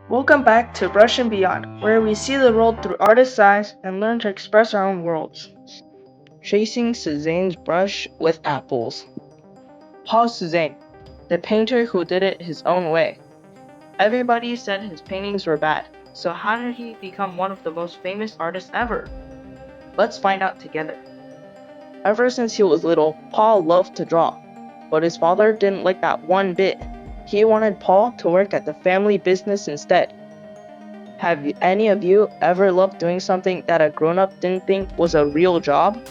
Welcome back to Brush and Beyond, where we see the world through artists' eyes and learn to express our own worlds. Chasing Cézanne's brush with apples. Paul Cézanne, the painter who did it his own way. Everybody said his paintings were bad, so how did he become one of the most famous artists ever? Let's find out together. Ever since he was little, Paul loved to draw, but his father didn't like that one bit. He wanted Paul to work at the family business instead. Have any of you ever loved doing something that a grown-up didn't think was a real job?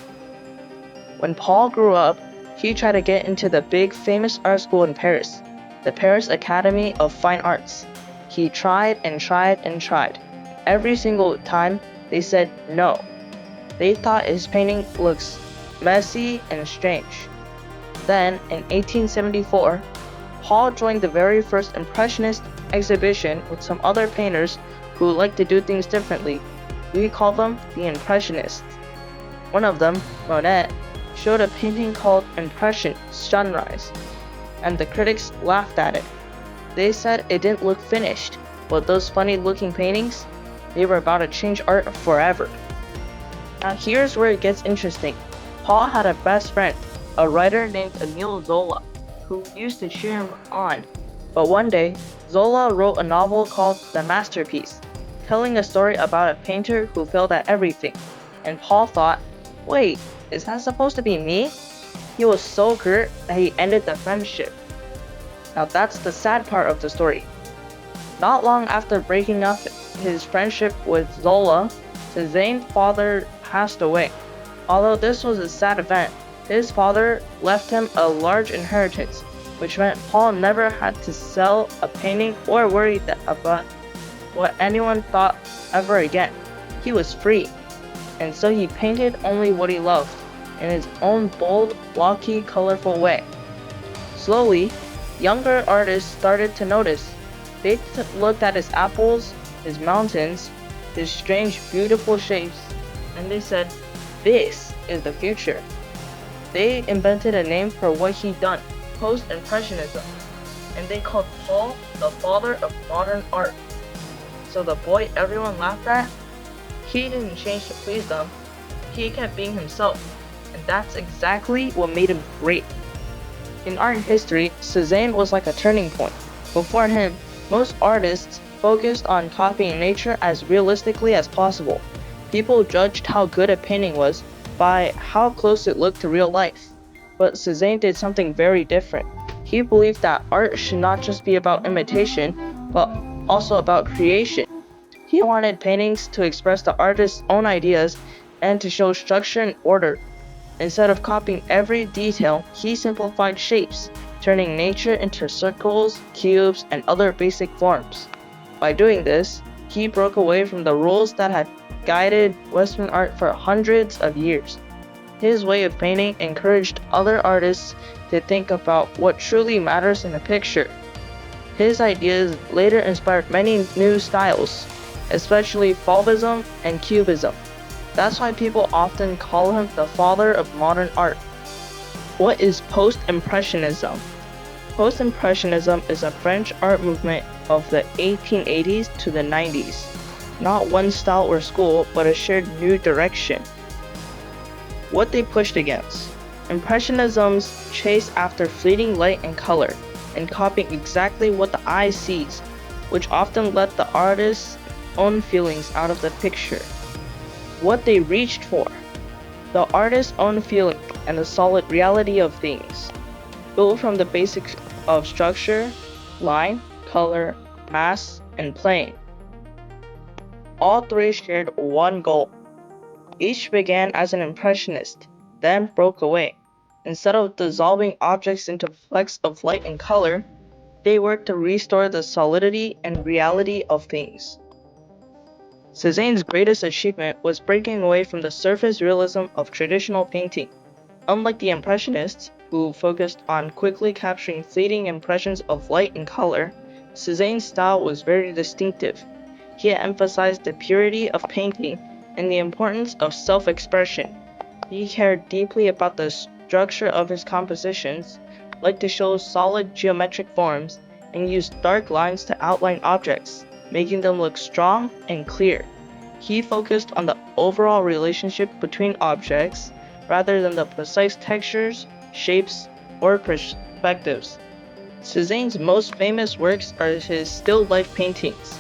When Paul grew up, he tried to get into the big famous art school in Paris, the Paris Academy of Fine Arts. He tried and tried and tried. Every single time, they said no. They thought his painting looks messy and strange. Then, in 1874, Paul joined the very first Impressionist exhibition with some other painters who liked to do things differently. We call them the Impressionists. One of them, Monet, showed a painting called Impression Sunrise, and the critics laughed at it. They said it didn't look finished, but those funny looking paintings, they were about to change art forever. Now here's where it gets interesting. Paul had a best friend, a writer named Émile Zola, who used to cheer him on. But one day, Zola wrote a novel called The Masterpiece, telling a story about a painter who failed at everything. And Paul thought, wait, is that supposed to be me? He was so hurt that he ended the friendship. Now that's the sad part of the story. Not long after breaking up his friendship with Zola, Cézanne's father passed away. Although this was a sad event, his father left him a large inheritance, which meant Paul never had to sell a painting or worry about what anyone thought ever again. He was free, and so he painted only what he loved, in his own bold, blocky, colorful way. Slowly, younger artists started to notice. They looked at his apples, his mountains, his strange, beautiful shapes, and they said, this is the future. They invented a name for what he'd done, post-impressionism, and they called Paul the father of modern art. So the boy everyone laughed at, he didn't change to please them, he kept being himself, and that's exactly what made him great. In art history, Cézanne was like a turning point. Before him, most artists focused on copying nature as realistically as possible. People judged how good a painting was by how close it looked to real life. But Cézanne did something very different. He believed that art should not just be about imitation, but also about creation. He wanted paintings to express the artist's own ideas and to show structure and order. Instead of copying every detail, he simplified shapes, turning nature into circles, cubes, and other basic forms. By doing this, he broke away from the rules that had guided Western art for hundreds of years. His way of painting encouraged other artists to think about what truly matters in a picture. His ideas later inspired many new styles, especially Fauvism and Cubism. That's why people often call him the father of modern art. What is post-impressionism? Post-impressionism is a French art movement of the 1880s to the 90s. Not one style or school, but a shared new direction. What they pushed against. Impressionism's chase after fleeting light and color, and copying exactly what the eye sees, which often let the artist's own feelings out of the picture. What they reached for. The artist's own feeling and the solid reality of things, built from the basics of structure, line, color, mass, and plane. All three shared one goal. Each began as an impressionist, then broke away. Instead of dissolving objects into flecks of light and color, they worked to restore the solidity and reality of things. Cézanne's greatest achievement was breaking away from the surface realism of traditional painting. Unlike the Impressionists, who focused on quickly capturing fleeting impressions of light and color, Cézanne's style was very distinctive. He emphasized the purity of painting and the importance of self-expression. He cared deeply about the structure of his compositions, liked to show solid geometric forms, and used dark lines to outline objects. making them look strong and clear. He focused on the overall relationship between objects rather than the precise textures, shapes, or perspectives. Cézanne's most famous works are his still life paintings.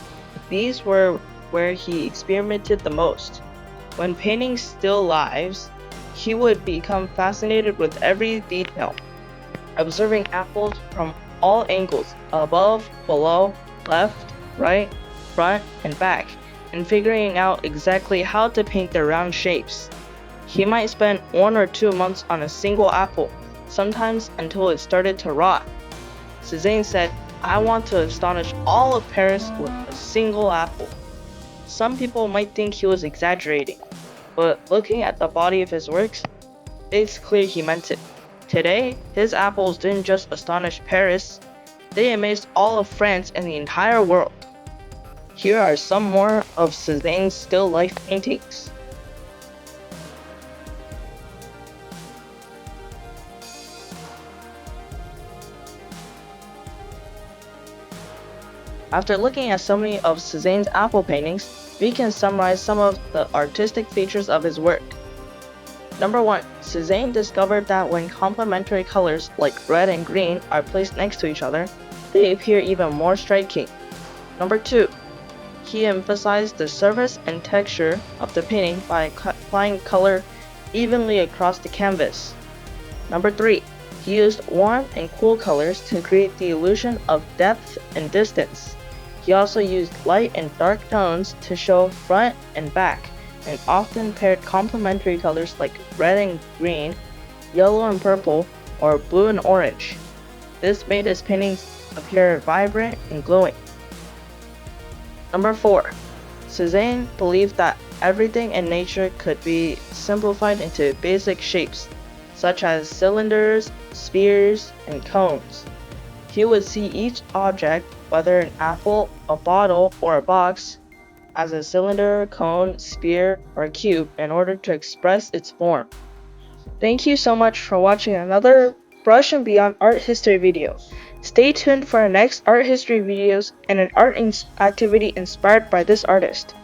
These were where he experimented the most. When painting still lives, he would become fascinated with every detail, observing apples from all angles above, below, left, right, front, and back, and figuring out exactly how to paint their round shapes. He might spend 1 or 2 months on a single apple, sometimes until it started to rot. Cézanne said, "I want to astonish all of Paris with a single apple." Some people might think he was exaggerating, but looking at the body of his works, it's clear he meant it. Today, his apples didn't just astonish Paris, they amazed all of France and the entire world. Here are some more of Cézanne's still life paintings. After looking at so many of Cézanne's apple paintings, we can summarize some of the artistic features of his work. Number 1. Cézanne discovered that when complementary colors like red and green are placed next to each other, they appear even more striking. Number 2. He emphasized the surface and texture of the painting by applying color evenly across the canvas. Number 3. He used warm and cool colors to create the illusion of depth and distance. He also used light and dark tones to show front and back, and often paired complementary colors like red and green, yellow and purple, or blue and orange. This made his paintings appear vibrant and glowing. Number 4. Cézanne believed that everything in nature could be simplified into basic shapes, such as cylinders, spheres, and cones. He would see each object, whether an apple, a bottle, or a box, as a cylinder, cone, sphere, or cube in order to express its form. Thank you so much for watching another Brush and Beyond art history video. Stay tuned for our next art history videos and an art activity inspired by this artist.